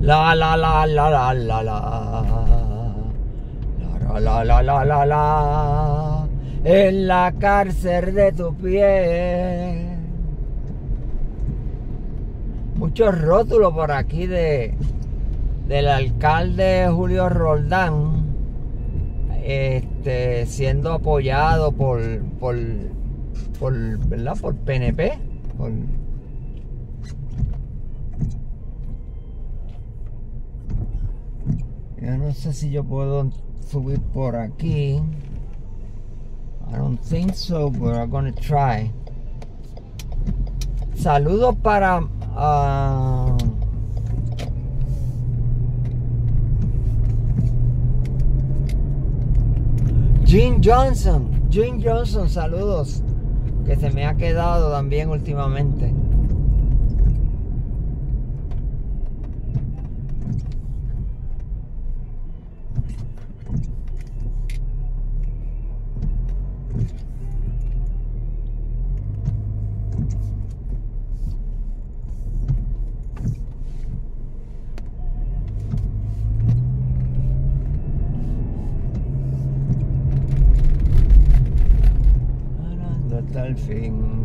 La la la la la la la. La la la la la. En la cárcel de tu piel. Muchos rótulos por aquí del alcalde Julio Roldán, siendo apoyado por ¿verdad? Por PNP. Yo no sé si yo puedo subir por aquí. I don't think so, but I'm gonna try. Saludos para Jim Johnson, saludos, que se me ha quedado también últimamente. Hasta el fin.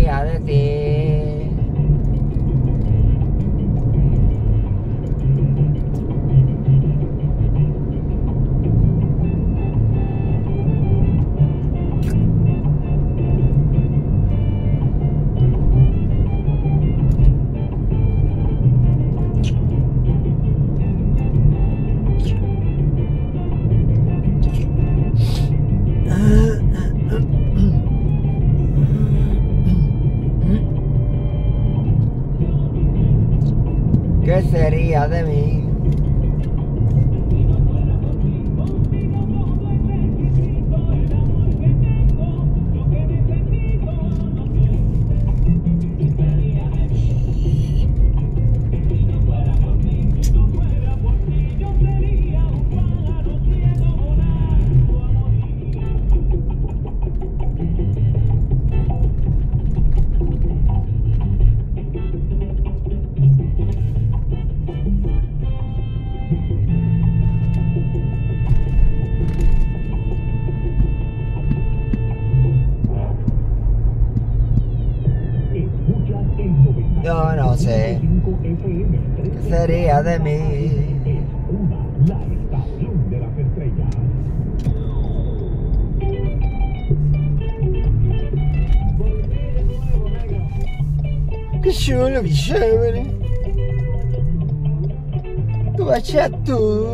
De ti. ¿Qué sería de mí? Yo no sé qué sería de mí. La estación de las estrellas. Qué chulo, qué chévere. Tú vaya tú.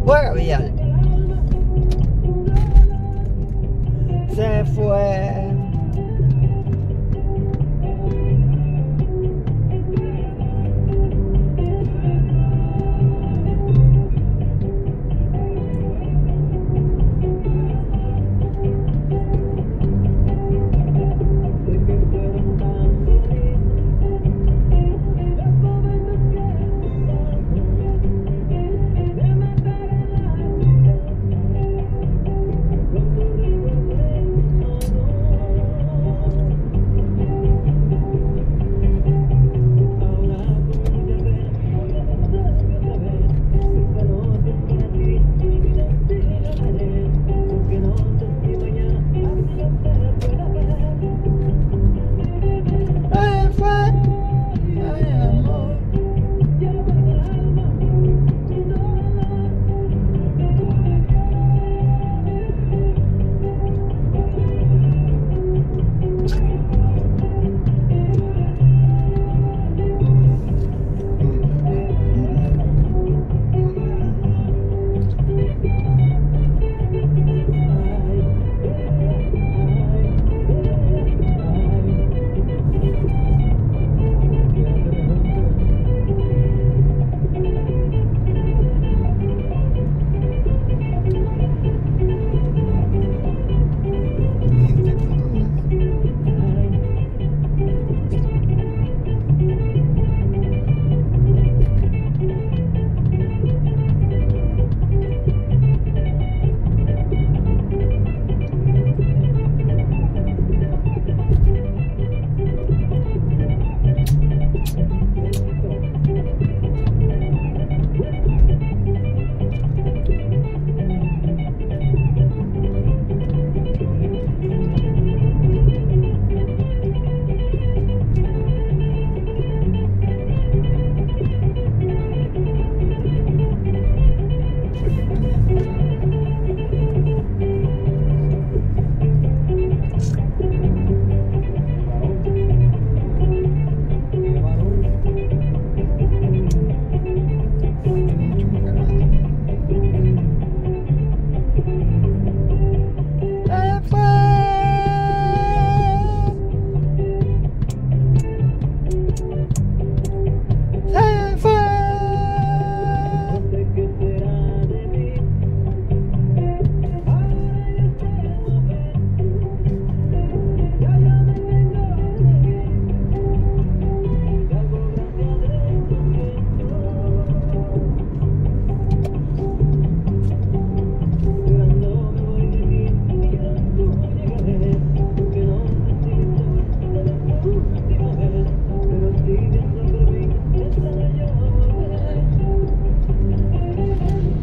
Juega Villal. Se fue.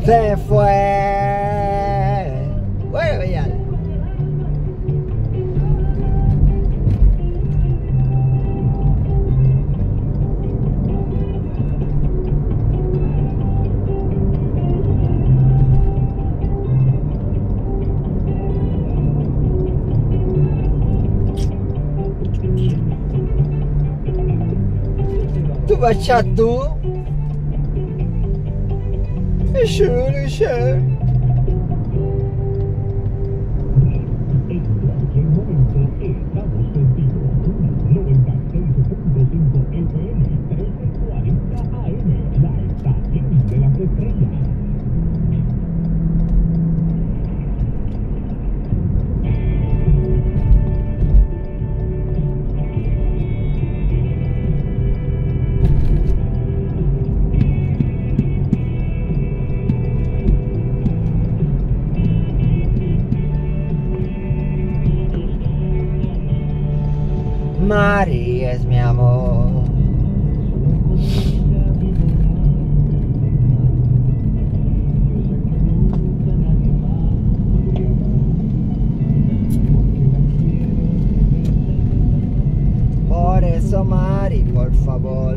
Se fue. Bueno, Villal. bachatu. Sure. En cualquier momento estamos contigo. 96.5 FM, 1340 AM, la estación de las estrellas. Mari es mi amor. Por eso, Mari, por favor.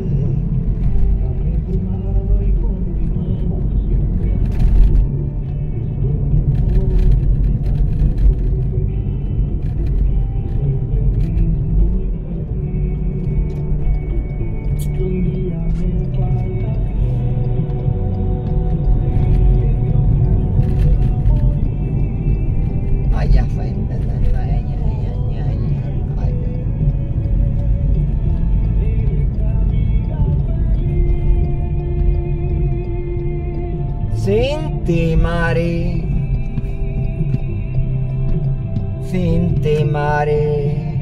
Ay, ya fue. Sin ti, Mari. Sin ti, Mari.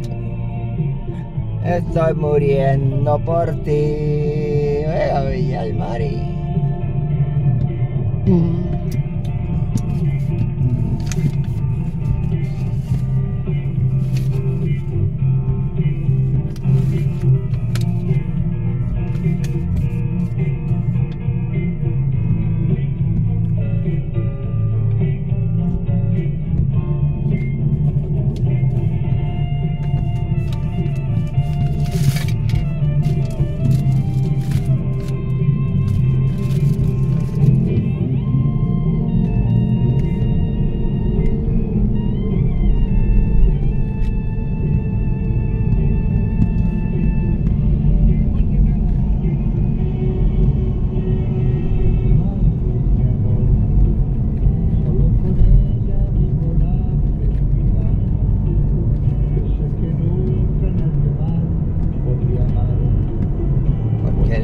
Estoy muriendo por ti. Ay, Mari.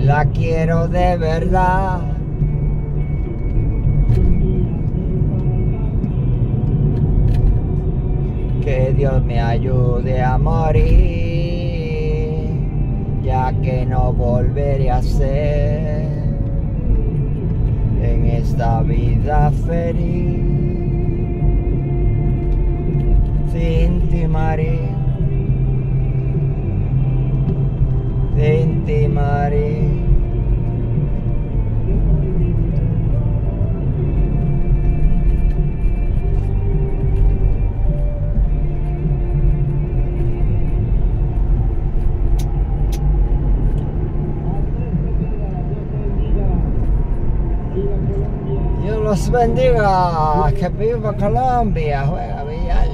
La quiero de verdad. Que Dios me ayude a morir, ya que no volveré a ser en esta vida feliz. Sin ti, Mari. Sin ti, Mari. Dios los bendiga, que viva Colombia, juega Villar.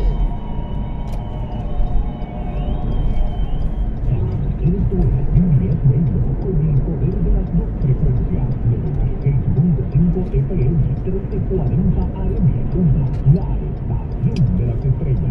FM 1340 AM, la estación de las estrellas.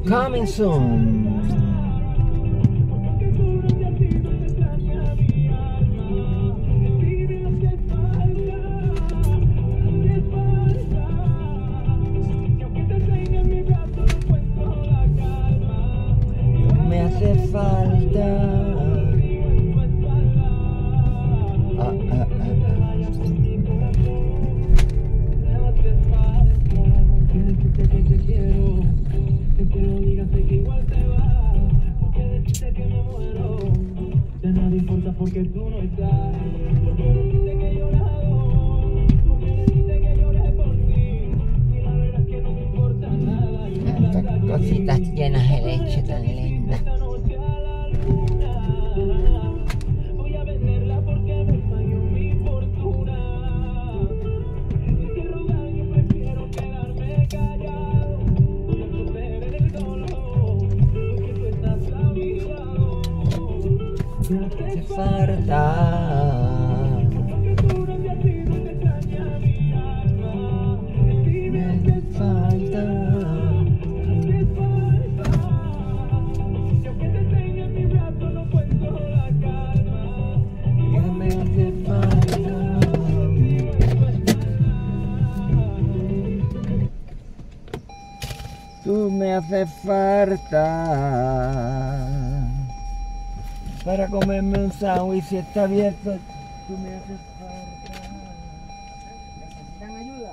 Coming soon. tú no estás. Porque decirte que he llorado, porque decirte que lloré por ti. Y la verdad es que no me importa nada. Y me Estas trata cositas bien. llenas de leche tan lindas. Esta noche a la luna voy a venderla porque me falló mi fortuna. Y que rogar yo prefiero quedarme callado. Voy a esconder el dolor porque tú estás a mi lado. Me Hace hace falta. porque tú no te has ido, te extraña mi alma. Y me hace falta. Hace falta. Y aunque te tenga en mi brazo no cuento la calma. Ya me hace falta. Tú me haces falta para comerme un sándwich si está abierto. Tú me haces falta. ¿Necesitan ayuda?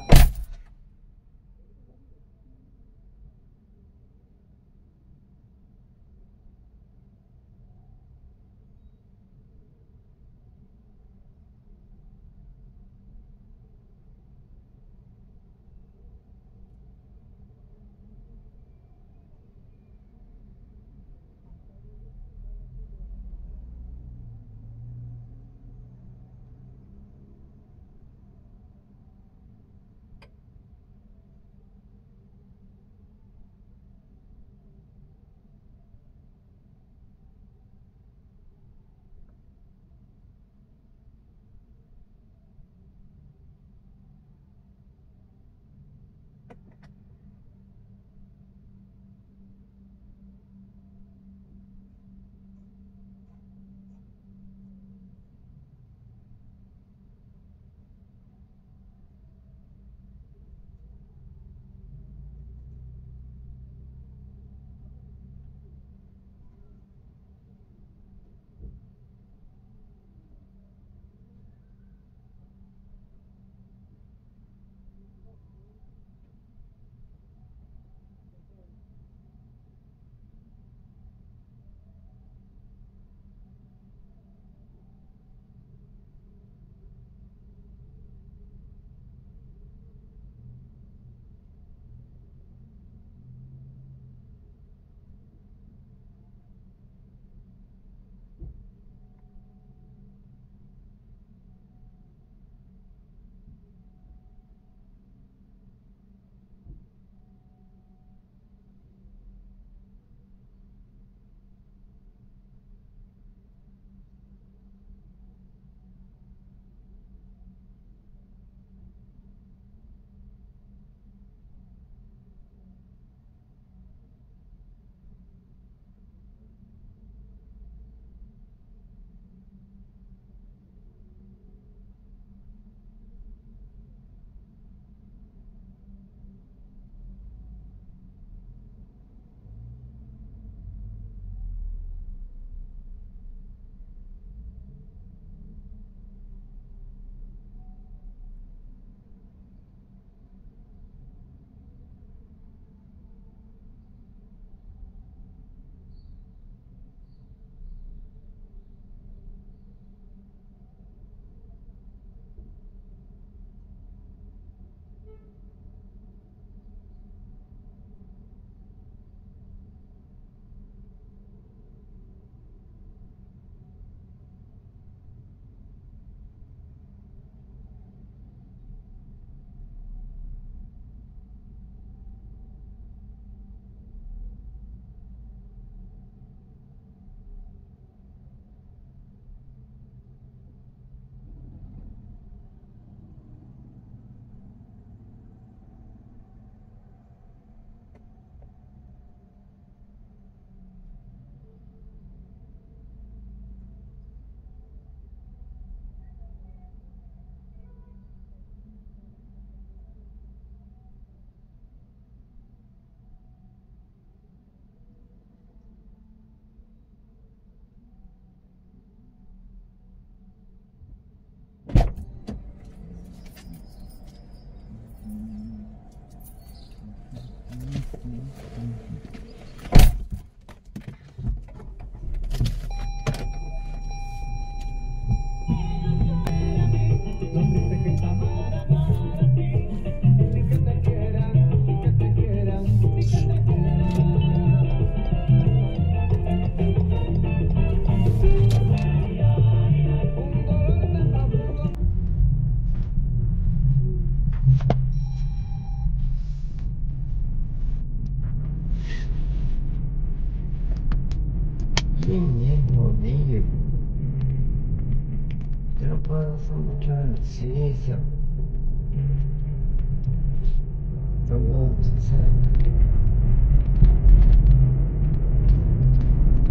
ejercicio.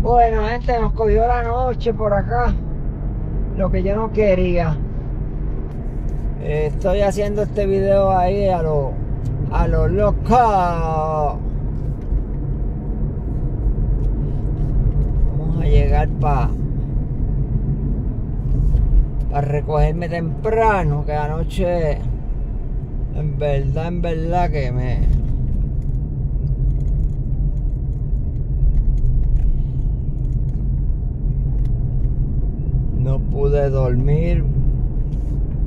Bueno, gente, nos cogió la noche por acá. Lo que yo no quería. Estoy haciendo este video ahí a lo loco. Vamos a llegar para recogerme temprano, que anoche en verdad que no pude dormir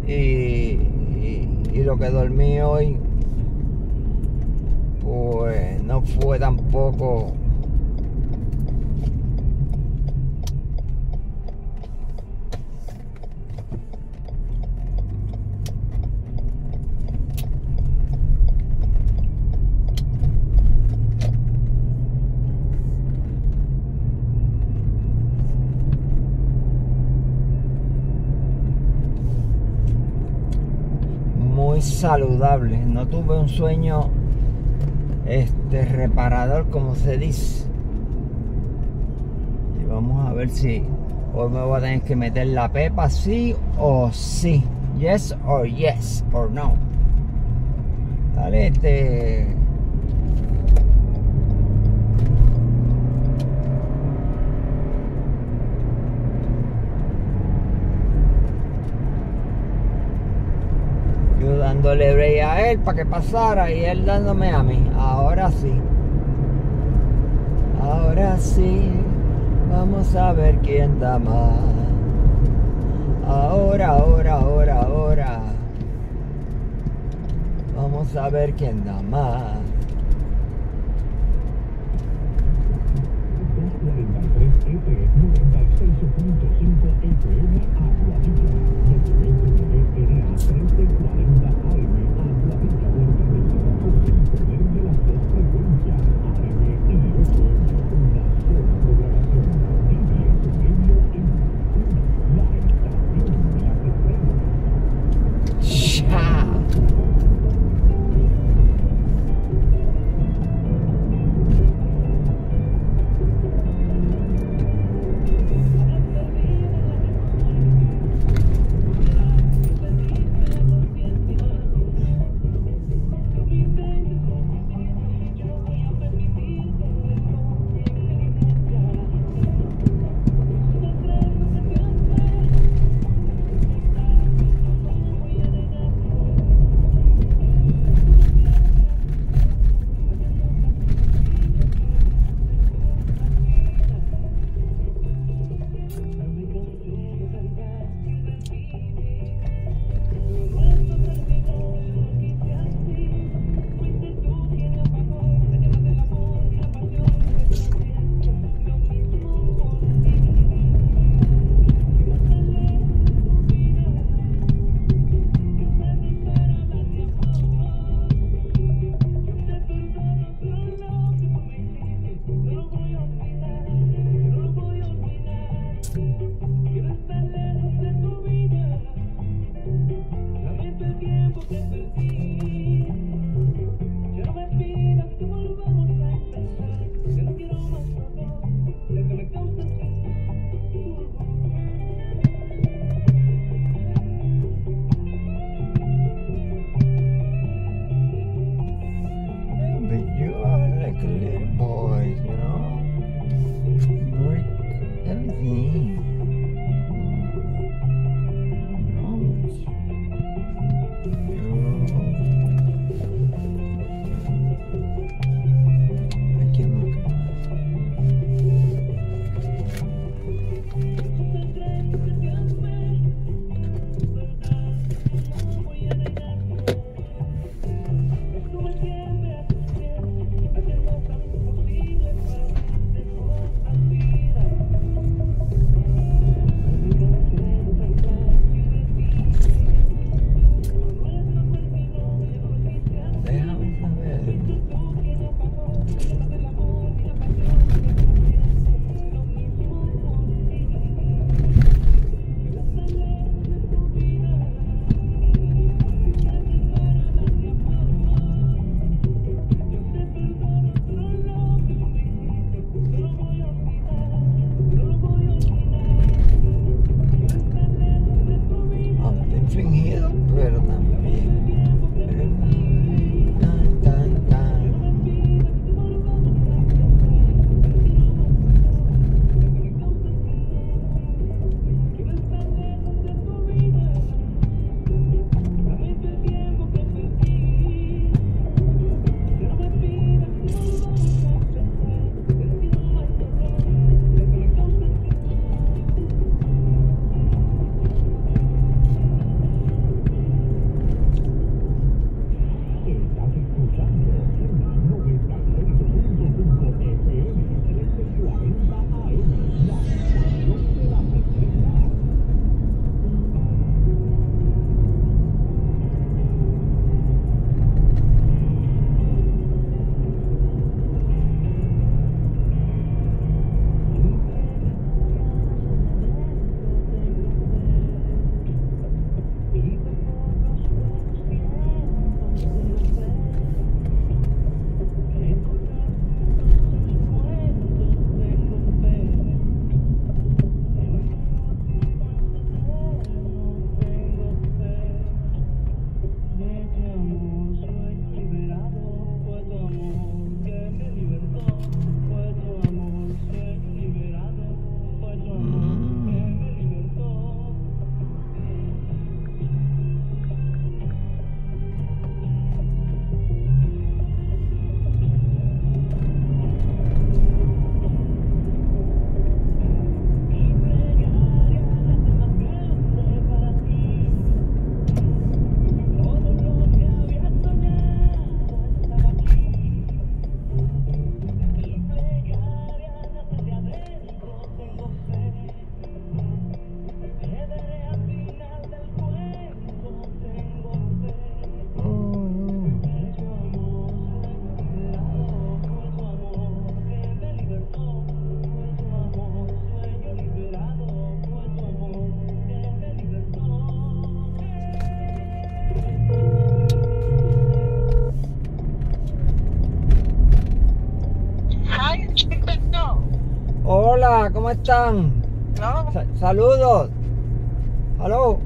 y lo que dormí hoy pues no fue tampoco muy saludable. No tuve un sueño reparador, como se dice. Y vamos a ver si hoy me voy a tener que meter la pepa, sí o sí. Yes or yes or no. Dale, yo dándole break a él para que pasara y él dándome a mí. Ahora sí. Ahora sí. Vamos a ver quién da más. Ahora. Vamos a ver quién da más. 243 96.5 FM Aguadilla. WNRA 1340 AM Aguadilla, Puerto Rico. Con el poder de las dos frecuencias AM y FM. Una sola programación. TBS Radio en la estación de las estrellas. ¡Chao! hola, ¿cómo están? No, Saludos. Hello.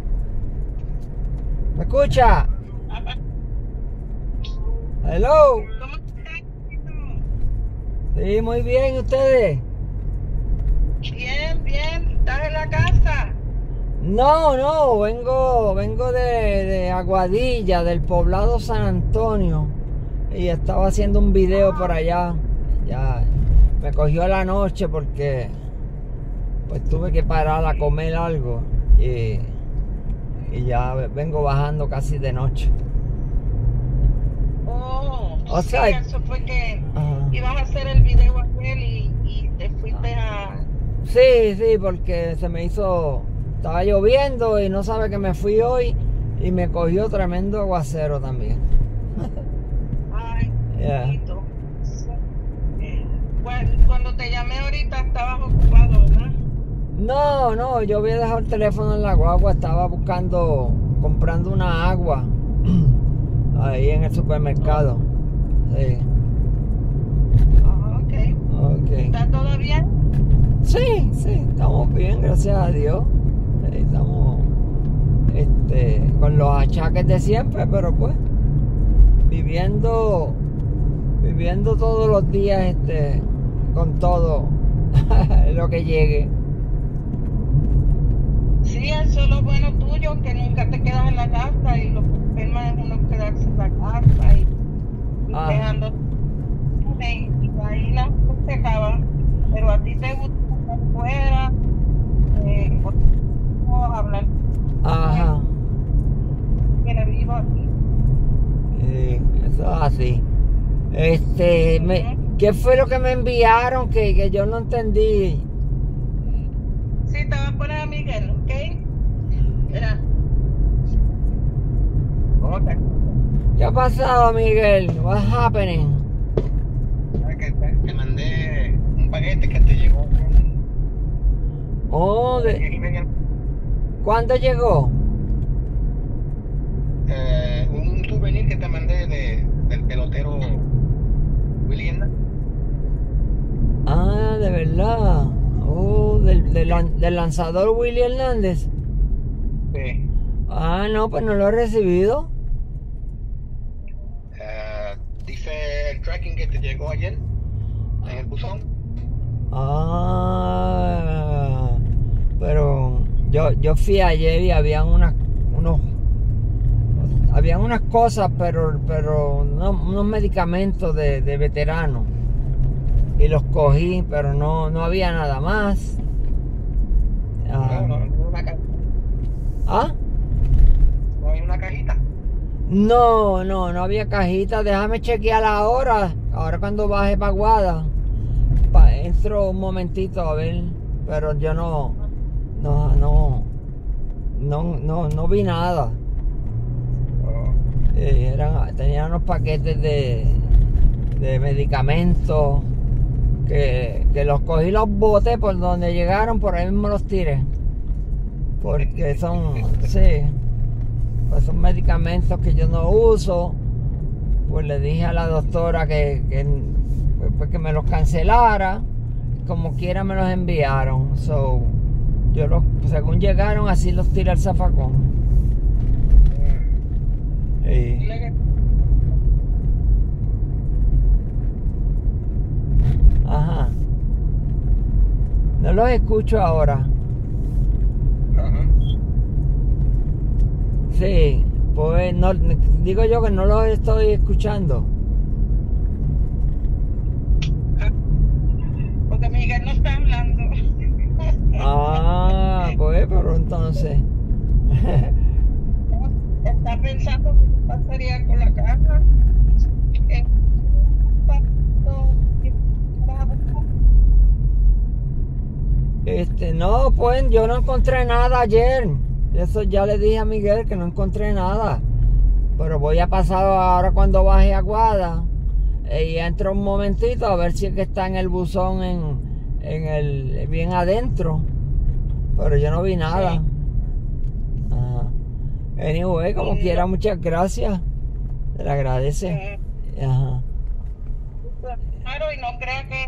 ¿Me escucha? Hello. ¿cómo estás? Sí, muy bien, ¿y ustedes? Bien, bien. ¿Estás en la casa? No, vengo de Aguadilla, del poblado San Antonio. Y estaba haciendo un video por allá. Ya me cogió la noche porque pues tuve que parar a comer algo. Y ya vengo bajando casi de noche. Oh, O sea, eso fue que ajá. ibas a hacer el video aquel y te fuiste a... Sí, porque se me hizo... Estaba lloviendo y no sabe que me fui hoy y me cogió tremendo aguacero también. Ay, Yeah. bonito. Bueno, cuando te llamé ahorita estabas ocupado, ¿verdad? No, yo había dejado el teléfono en la guagua, estaba comprando una agua ahí en el supermercado. Sí. Ah, ok. Ok. ¿Está todo bien? Sí, estamos bien, gracias a Dios. Sí, estamos con los achaques de siempre, pero pues viviendo todos los días con todo lo que llegue. Sí, eso es lo bueno tuyo, que nunca te quedas en la casa y lo que enferma es uno quedarse en la casa y Ah. dejando y ahí la cosa se acaba. Pero a ti te gusta estar afuera, hablar, Ajá. que vivo aquí. Sí, eso es así. ¿Qué fue lo que me enviaron que yo no entendí? Sí, te voy a poner a Miguel, ¿ok? Mira. Ok. ¿Qué ha pasado, Miguel? What's happening? ¿Sabes que te mandé un paquete que te llegó Oh, ¿cuándo llegó? un souvenir que te mandé del pelotero William? Ah, de verdad. Oh, del lanzador Willy Hernández. Sí. Ah, no, pues no lo he recibido. Dice el tracking que te llegó ayer en el buzón. Ah, pero yo fui ayer y habían unas cosas, pero unos medicamentos de veterano. Y los cogí, pero no había nada más. No, una cajita. ¿Ah? No hay una cajita. No había cajita. Déjame chequear ahora cuando baje para Aguada. Entro un momentito a ver, pero yo no vi nada. Tenían unos paquetes de medicamentos que los cogí, los boté por donde llegaron, por ahí mismo los tiré. Porque son medicamentos que yo no uso. Pues le dije a la doctora que me los cancelara. Como quiera me los enviaron. Yo según llegaron, así los tiré al zafacón. Sí. Ajá. No los escucho ahora. Ajá. Sí, pues no, digo yo que no los estoy escuchando. Porque Miguel no está hablando. Ah, pues, pero entonces. Está pensando qué pasaría con la casa. No, pues yo no encontré nada ayer. Eso ya le dije a Miguel que no encontré nada. Pero voy a pasar ahora cuando baje a Aguada. Y entro un momentito a ver si es que está en el buzón bien adentro. Pero yo no vi nada. Sí. Ajá. Anyway, como Sí. quiera, muchas gracias. Se le agradece. Ajá. Claro, y no crea que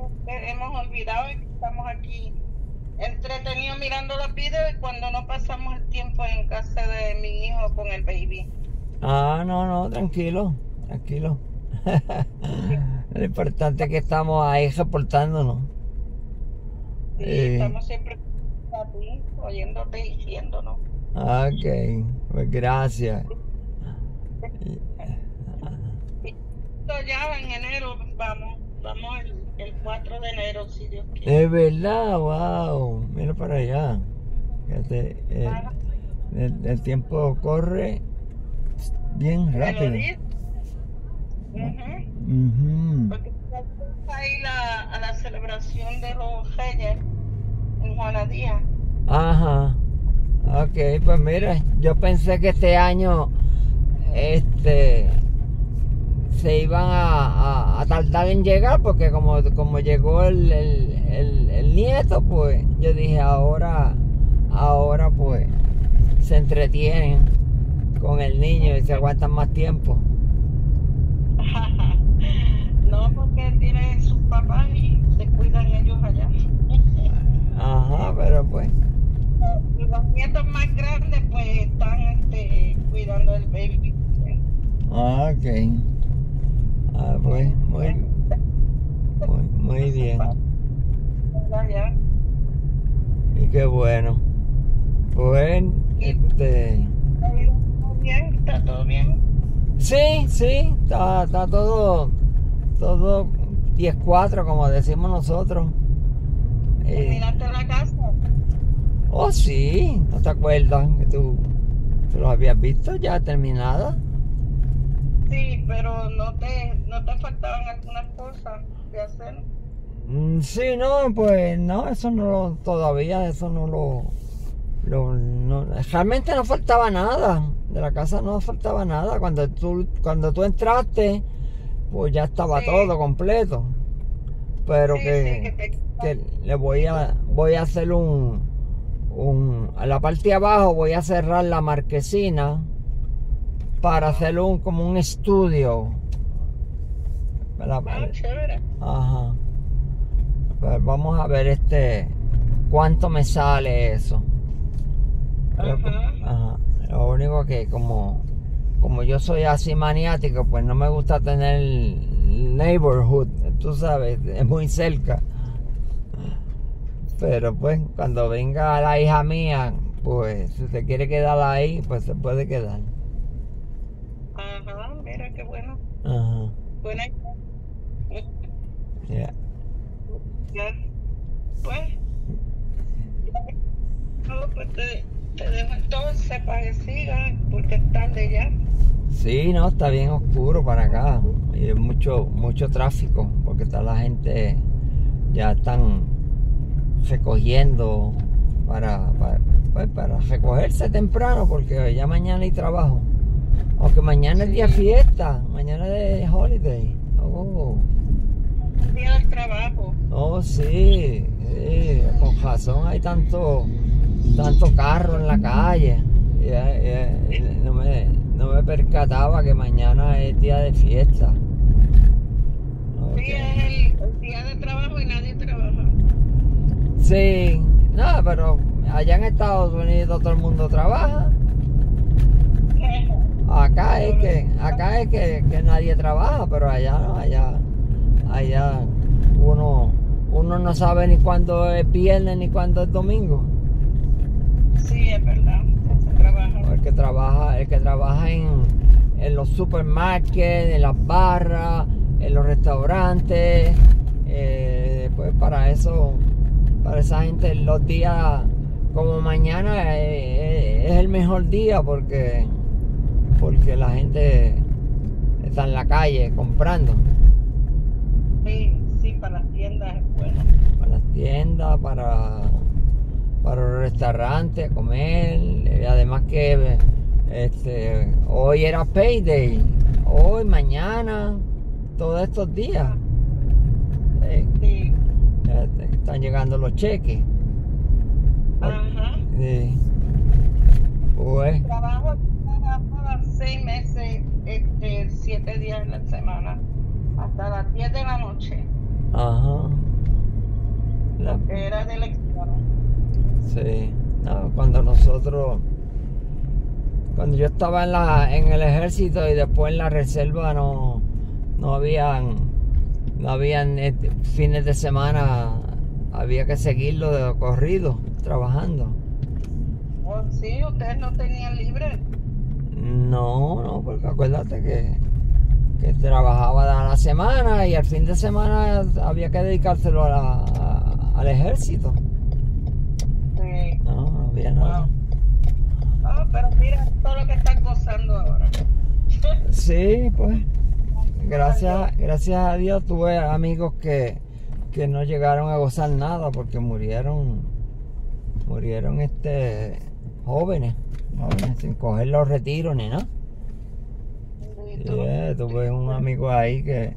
hemos olvidado y que estamos aquí entretenido mirando los videos y cuando no pasamos el tiempo en casa de mi hijo con el baby. Ah, no, tranquilo, tranquilo. Lo importante es que estamos ahí reportándonos. Sí, estamos siempre a ti, oyéndote y viéndonos. Ok, pues gracias. Ya en enero vamos el 4 de enero, si Dios quiere. Es verdad, wow, mira para allá. Fíjate, el tiempo corre bien ¿Me lo rápido. dices? Ujú. Porque vamos a ir a la celebración de los Reyes en Juana Díaz. Ajá. Ok, pues mira, yo pensé que este año se iban a tardar en llegar porque como llegó el nieto, pues yo dije ahora pues se entretienen con el niño y se aguantan más tiempo. No, porque tienen sus papás y se cuidan ellos allá. Ajá, pero pues. Y los nietos más grandes pues están cuidando del baby. Ok. Ah, pues muy bien. Allá. Y qué bueno. Pues ¿Está todo bien? sí, está todo 10-4 como decimos nosotros. ¿Terminaste la casa? Oh sí, ¿no te acuerdas que tú lo habías visto ya terminada? Sí, pero no te faltaban algunas cosas de hacer. Sí, no, pues no, eso no todavía, eso no, realmente no faltaba nada, de la casa no faltaba nada, cuando tú entraste, pues ya estaba Sí. todo completo, pero Sí, que le voy a hacer a la parte de abajo voy a cerrar la marquesina para hacer como un estudio. Chévere. Ajá. Pues vamos a ver cuánto me sale eso. Ajá. Lo único que como yo soy así maniático, pues no me gusta tener neighborhood, tú sabes, es muy cerca. Pero pues cuando venga la hija mía, pues si se quiere quedar ahí, pues se puede quedar. Ajá, mira qué bueno. Ajá. Buena Yeah. idea. Pues, no, pues te dejo entonces para que sigas, porque es tarde ya. Sí, no, está bien oscuro para acá. Y hay mucho tráfico, porque está la gente ya están recogiendo para recogerse temprano, porque ya mañana hay trabajo. Aunque mañana es día fiesta, mañana es holiday. Día del trabajo. Oh, sí, con razón hay tanto carro en la calle. No me percataba que mañana es día de fiesta. Sí, es el día de trabajo y nadie trabaja. Sí, nada, pero allá en Estados Unidos todo el mundo trabaja. Acá es que nadie trabaja, pero allá no, allá uno no sabe ni cuándo es viernes ni cuándo es domingo. Sí, es verdad, se trabaja. El que trabaja en los supermarkets, en las barras, en los restaurantes, pues para esa gente los días como mañana es el mejor día porque la gente está en la calle comprando. Sí, para las tiendas es bueno. Para las tiendas, para los restaurantes, comer. Y además que hoy era payday, hoy, mañana, todos estos días. Sí. Están llegando los cheques. Ajá. Sí. Pues, Trabajo 6 meses, 7 días en la semana, hasta las 10 de la noche, ajá. que era de elección. Sí. No, cuando yo estaba en el ejército y después en la reserva no habían fines de semana, había que seguirlo de corrido, trabajando. Oh, sí, ustedes no tenían libre. No, porque acuérdate que trabajaba a la semana y al fin de semana había que dedicárselo al ejército. Sí. No había nada. Wow. Oh, pero mira todo lo que están gozando ahora. Sí, pues, gracias a Dios tuve amigos que no llegaron a gozar nada porque murieron jóvenes, sin coger los retiros ni nada. Y Sí, tú- tuve un amigo ahí que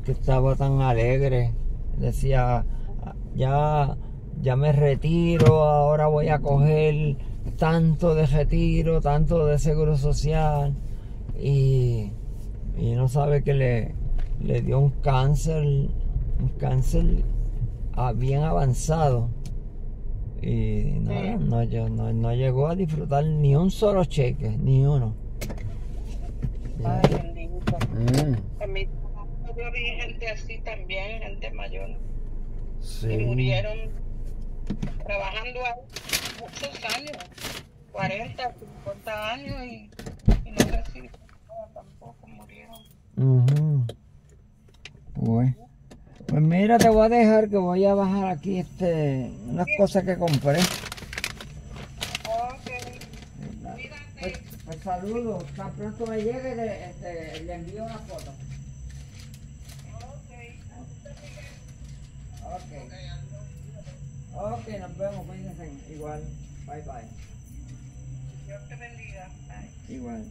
estaba tan alegre, decía, ya me retiro, ahora voy a coger tanto de retiro, tanto de seguro social, y no sabe que le dio un cáncer bien avanzado, y no llegó a disfrutar ni un solo cheque, ni uno. Ay, bendito. En mi trabajo yo vi gente así también, gente mayor, que Sí. murieron trabajando ahí muchos años, 40, 50 años y no recibieron nada tampoco, murieron. Ujú. Pues mira, te voy a dejar que voy a bajar aquí unas cosas que compré. Ok, cuídate. Pues saludos, tan pronto me llegue le envío una foto. Ok. Ok, nos vemos, cuídense. Igual, bye bye. Dios te bendiga. Bye. Igual.